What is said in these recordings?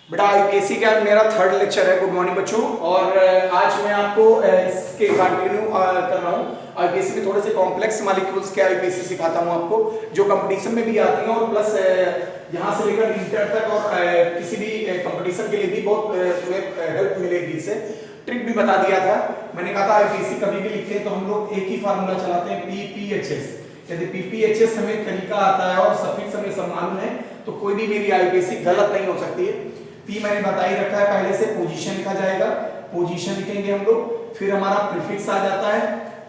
बेटा यूपीएससी का मेरा थर्ड लेक्चर है। गुड मॉर्निंग बच्चों। और आज मैं आपको इसके कंटिन्यू कर रहा हूँ। यूपीएससी में थोड़े से कॉम्प्लेक्स मॉलिक्यूल्स क्या यूपीएससी सिखाता हूँ आपको, जो कंपटीशन में भी आती हैं और प्लस यहाँ से लेकर इंटर तक और किसी भी कंपटीशन के लिए भी बहुत तुम्हें हेल्प मिलेगी। इससे ट्रिक भी बता दिया था मैंने, कहा था यूपीएससी कभी भी लिखते हैं तो हम लोग एक ही फार्मूला चलाते हैं, पीपीएचएस। यदि पीपीएचएस हमें तरीका आता है और सफिक्स हमें सम्मान है तो कोई भी मेरी यूपीएससी गलत नहीं हो सकती है। पी मैंने बता ही रखा है पहले से, पोजीशन लिखा जाएगा, पोजीशन लिखेंगे हम लोग, फिर हमारा प्रीफिक्स आ जाता है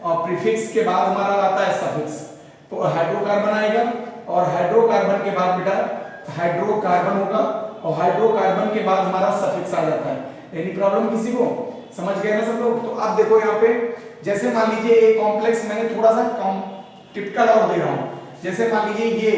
और प्रीफिक्स के बाद हमारा आता है सफिक्स। तो हाइड्रोकार्बन आएगा और हाइड्रोकार्बन के बाद बेटा हाइड्रोकार्बन होगा और हाइड्रोकार्बन के बाद हमारा सफिक्स आ जाता है। एनी प्रॉब्लम किसी को? समझ गए ना सब लोग? तो अब देखो यहाँ पे जैसे मान लीजिए एक कॉम्प्लेक्स मैंने थोड़ा सा टिपिकल और दे रहा हूँ। जैसे मान लीजिए ये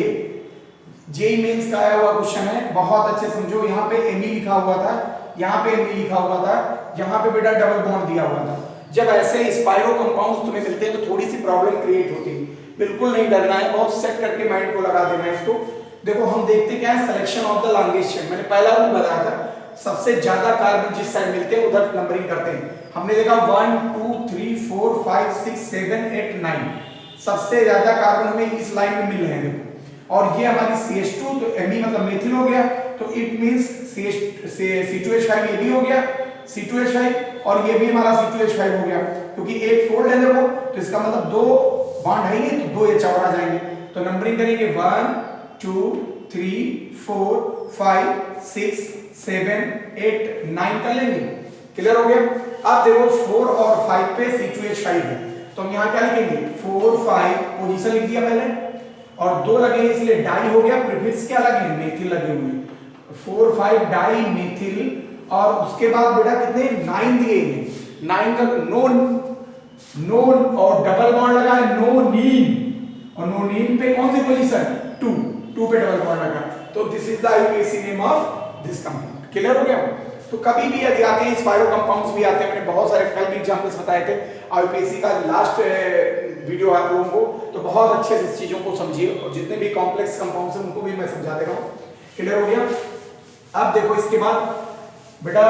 जेई मेंस का आया हुआ क्वेश्चन है, बहुत अच्छे समझो। यहाँ पे एमी लिखा हुआ था, यहाँ पे एमी लिखा हुआ था, यहाँ पे बेटा डबल बॉन्ड दिया हुआ था। जब ऐसे स्पाइरो कंपाउंड्स तुम्हें मिलते हैं तो थोड़ी सी प्रॉब्लम क्रिएट होती है। बिल्कुल नहीं डरना है, बहुत सेट करके माइंड को लगा देना है इसको। देखो हम देखते क्या है, selection of the longest chain. मैंने पहला रूल बताया था, सबसे ज्यादा कार्बन जिस साइड मिलते हैं उधर नंबरिंग करते हैं। हमने देखा 1 2 3 4 5 6 7 8 9 सबसे ज्यादा कार्बन हमें इस लाइन में मिल रहे हैं। और ये हमारी CH2 तो Me मतलब मेथिल हो गया, तो इट मींस C2H5 ये भी हो गया C2H5 और ये भी हमारा C2H5 हो गया, क्योंकि एक फोल्ड है देखो, तो इसका मतलब दो बॉन्ड है ये, तो दो H और आ जाएंगे। तो नंबरिंग करेंगे 1 2 3 4 5 6 7 8 9 कर लेंगे। क्लियर हो गया? अब देखो 4 और 5 पे C2H5 है, तो हम यहाँ क्या लिखेंगे 4 5 पोजीशन लिख दिया पहले, और दो लगे इसलिए डाई हो गया। प्रीफिक्स क्या लगे? मेथिल लगे हुए, 4 5 डाई मेथिल। और उसके बाद बेटा कितने 9 दिए हैं, 9 का नोन और डबल बॉन्ड लगा है नोनीन, और नोनीन पे कौन सी पोजीशन 2 पे डबल बॉन्ड लगा। तो this is the UPSC name of this compound. Clear हो गया? तो कभी भी यदि आते हैं स्पाइरो कंपाउंड्स भी आते हैं, मैंने बहुत सारे कल भी एग्जांपल्स बताए थे यूपीएससी का लास्ट वीडियो आप लोगों को, तो बहुत अच्छे से चीजों को समझिए और जितने भी कॉम्प्लेक्स कंपाउंड्स हैं उनको भी मैं समझा दे रहा हूँ। क्लियर हो गया? अब देखो इसके बाद बेटा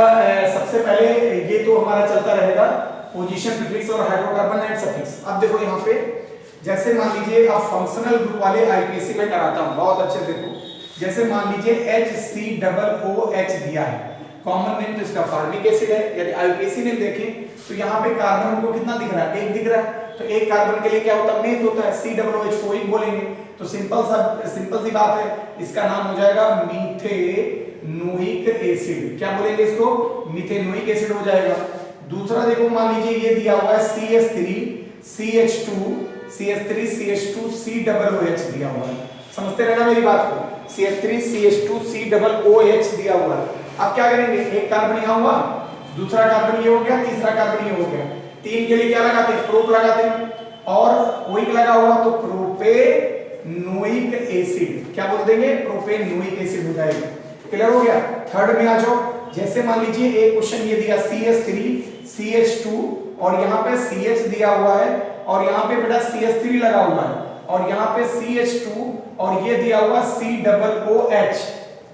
सबसे पहले ये तो हमारा चलता रहेगा पोजीशन, प्रीफिक्स और हाइड्रोकार्बन एंड सफिक्स। अब देखो यहाँ पे जैसे मान लीजिए अब फंक्शनल ग्रुप वाले यूपीएससी में कराता हूँ, बहुत अच्छे देखो। जैसे मान लीजिए HCOOH दिया है, कॉमन नेम तो इसका फॉर्मिक एसिड है। यदि यूपीएससी ने देखें तो यहाँ पे कार्बन हमको कितना दिख रहा है? एक दिख रहा है। तो एक कार्बन के लिए क्या होता है? मेथ होता है, COOH को एक बोलेंगे। तो सिंपल सी बात है, इसका नाम हो जाएगा मीथेनोइक एसिड। क्या बोलेंगे इसको? मीथेनोइक एसिड हो जाएगा। दूसरा देखो मान लीजिए ये दिया हुआ है CH3CH2 CH3CH2COOH दिया हुआ है। समझते रहना मेरी बात को, CH3CH2COOH दिया हुआ है। अब क्या करेंगे, एक कार्बन यहाँ हुआ, दूसरा कार्बन ये हो गया, तीसरा कार्बन ये हो गया। तीन के लिए क्या लगाते हैं? प्रोप लगाते हैं, और ओइक लगा हुआ तो प्रोपेनोइक एसिड। क्या बोल देंगे? प्रोपेनोइक एसिड हो जाएगा। क्लियर हो गया? थर्ड में आ जाओ। जैसे मान लीजिए एक क्वेश्चन ये दिया CH3CH2 और यहाँ पे CH दिया हुआ है और यहाँ पे बेटा CH3 लगा हुआ है और यहाँ पे CH2 और ये दिया हुआ COOH।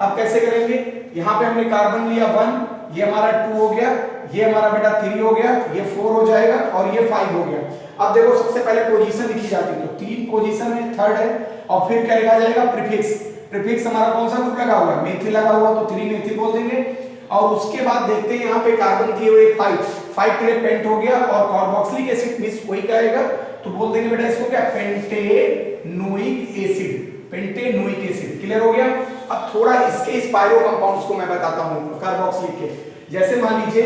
अब कैसे करेंगे? यहाँ पे हमने कार्बन लिया 1, ये हमारा 2 हो गया, ये हमारा बेटा 3 हो गया, ये 4 हो जाएगा और ये 5 हो गया। अब देखो सबसे पहले पोजीशन लिखी जाती है, तो 3 पोजीशन है, थर्ड है, और फिर क्या लिखा जाएगा? प्रीफिक्स। प्रीफिक्स हमारा कौन सा ग्रुप लगा हुआ है? मेथिल लगा हुआ, तो 3 मेथिल बोल देंगे। और उसके बाद देखते हैं यहाँ पे कार्बन दिए हुए 5 के लिए पेंट हो गया और कार्बोक्सिलिक एसिड मिस वही क्या आएगा, तो बोल देंगे बेटा इसको क्या? Pentanoic acid, pentanoic acid. Clear हो गया? अब थोड़ा इसके स्पाइरो कंपाउंड्स को मैं बताता हूं कार्बोक्सिलिक के। जैसे मान लीजिए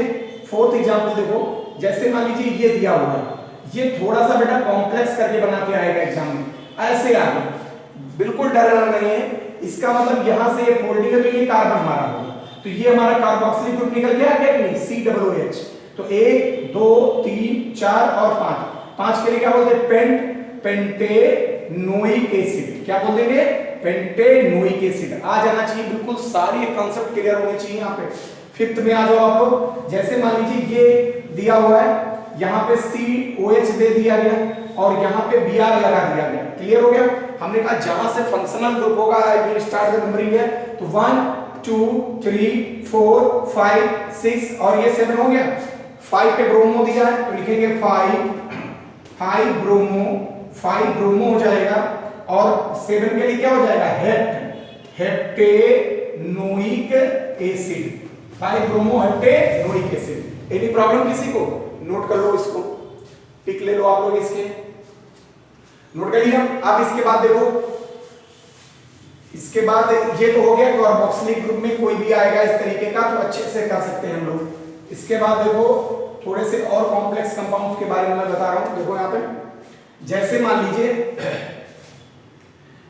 फोर्थ एग्जांपल देखो, जैसे मान लीजिए ये दिया हुआ है, ये थोड़ा सा बेटा कॉम्प्लेक्स करके बना के आएगा एग्जाम में, ऐसे आ गया, बिल्कुल डरना नहीं है। इसका मतलब यहां से ये फोल्डिंग है तो ये कार्बन हमारा होगा, तो ये हमारा कार्बोक्सिलिक ग्रुप निकल गया क्या? नहीं, COOH। तो 1 2 3 4 और 5 के लिए क्या बोलते हैं? Pentanoic acid. क्या बोल देंगे? Pentanoic acid. आ जाना चाहिए, बिल्कुल सारे कंसेप्ट क्लियर होने चाहिए यहाँ पे। फिफ्थ में आ जाओ आप लोग। जैसे मान लीजिए ये दिया हुआ है, यहाँ पे COH दे दिया गया और यहाँ पे Br लगा दिया गया। क्लियर हो गया? हमने कहा जहां से फंक्शनल ग्रुप होगा I will start the numbering है, तो 1 2 3 4 5 6 और ये 7 हो गया। 5 पे ब्रोमो दिया है तो लिखेंगे 5 ब्रोमो हो जाएगा। और 7 के लिए क्या हो जाएगा, heptanoic acid, 5 bromo heptanoic acid. Any problem किसी को? नोट कर लो, इसको पिक ले लो आप लोग, इसके नोट कर लिया। अब इसके बाद देखो, इसके बाद ये तो हो गया कार्बोक्सिलिक ग्रुप में कोई भी आएगा इस तरीके का तो अच्छे से कर सकते हैं हम लोग। इसके बाद देखो थोड़े से और कॉम्प्लेक्स कंपाउंड्स के बारे में मैं बता रहा हूं। देखो यहाँ पे जैसे मान लीजिए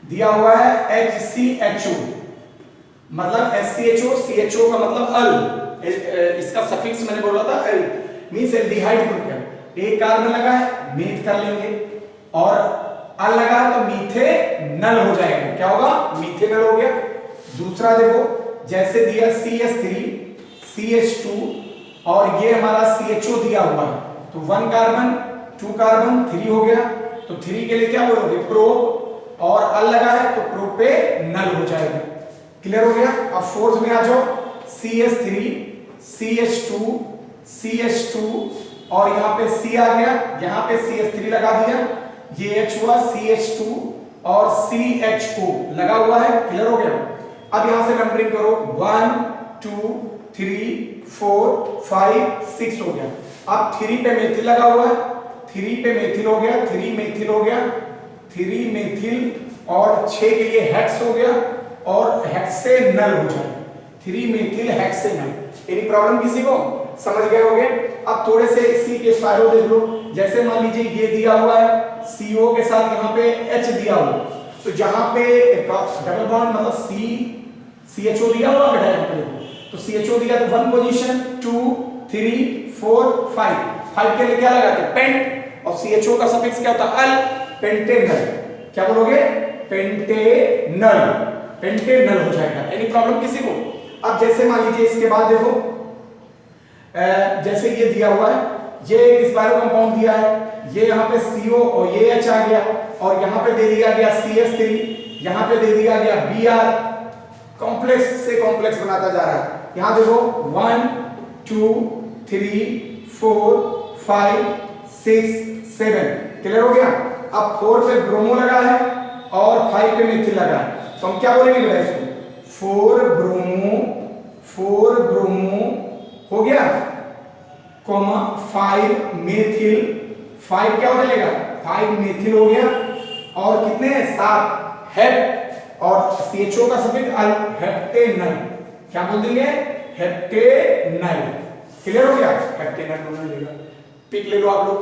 दिया हुआ है HCHO, मतलब SCHO, CHO का मतलब अल, इसका सफिक्स मैंने बोला था अल, मींस एल्डिहाइड ग्रुप है। एक कार्बन लगा है, मीथ कर लेंगे, और अल लगा है तो मीथेनल हो जाएगा। क्या होगा? मीथेनल हो गया। दूसरा देखो जैसे दिया CH3 CH2 और ये हमारा CHO दिया हुआ है तो 1 कार्बन 2 कार्बन 3 हो गया। तो 3 के लिए क्या बोलोगे? प्रोप, और अल लगा है तो प्रोपेनल हो जाएगा। क्लियर हो गया? अब फोर्थ में आ जाओ, CH3 CH2 और यहाँ पे C आ गया, यहाँ पे CH3 लगा दिया, ये H हुआ, CH2 और CHO लगा हुआ है। क्लियर हो गया? अब यहां से नंबरिंग करो, 1 2 3 4 5 6 हो गया। अब 3 पे मेथिल लगा हुआ है, 3 पे मेथिल हो गया, 3 मेथिल हो गया, 3 मेथिल, और 6 के लिए हेक्स हो गया और हेक्सेनल हो जाएगा। 3 मेथिल हेक्सेनल। एनी प्रॉब्लम किसी को? समझ गए होंगे। अब थोड़े से इसी के स्पायरो देख लो। जैसे मान लीजिए ये दिया हुआ है CO के साथ यहाँ पे H दिया हुआ, तो जहां पे डबल बॉन्ड मतलब CHO दिया हुआ बेटा, यहाँ पे तो CHO दिया तो 1 पोजीशन, 2 3 4 5 के लिए क्या लगाते हैं? पेंट, और CHO का सफिक्स क्या होता है? अल, पेंटेनल। क्या बोलोगे? पेंटेनल हो जाएगा। एनी प्रॉब्लम किसी को? अब जैसे मान लीजिए इसके बाद देखो जैसे ये दिया हुआ है, ये एक स्पायरो कंपाउंड दिया है, ये यहाँ पे CO और ये H आ गया, और यहाँ पे दे दिया गया CH3, यहाँ पे दे दिया गया Br, कॉम्प्लेक्स से कॉम्प्लेक्स बनाता जा रहा है। यहाँ देखो 1 2 3 4 5 6 7। क्लियर हो गया? अब 4 पे ब्रोमो लगा है और 5 पे मेथिल लगा है, तो हम क्या बोलेंगे बेटा इसको? 4 ब्रोमो हो गया, कॉमा 5 मेथिल, 5 क्या हो जाएगा? 5 मेथिल हो गया, और कितने? 7 हेप, और CHO का सफिक्स अल, हेप्टेनल। क्या बोल देंगे? हेप्टेनल। क्लियर हो गया? हेप्टेनल बोलना लेगा। पिक ले लो आप लोग।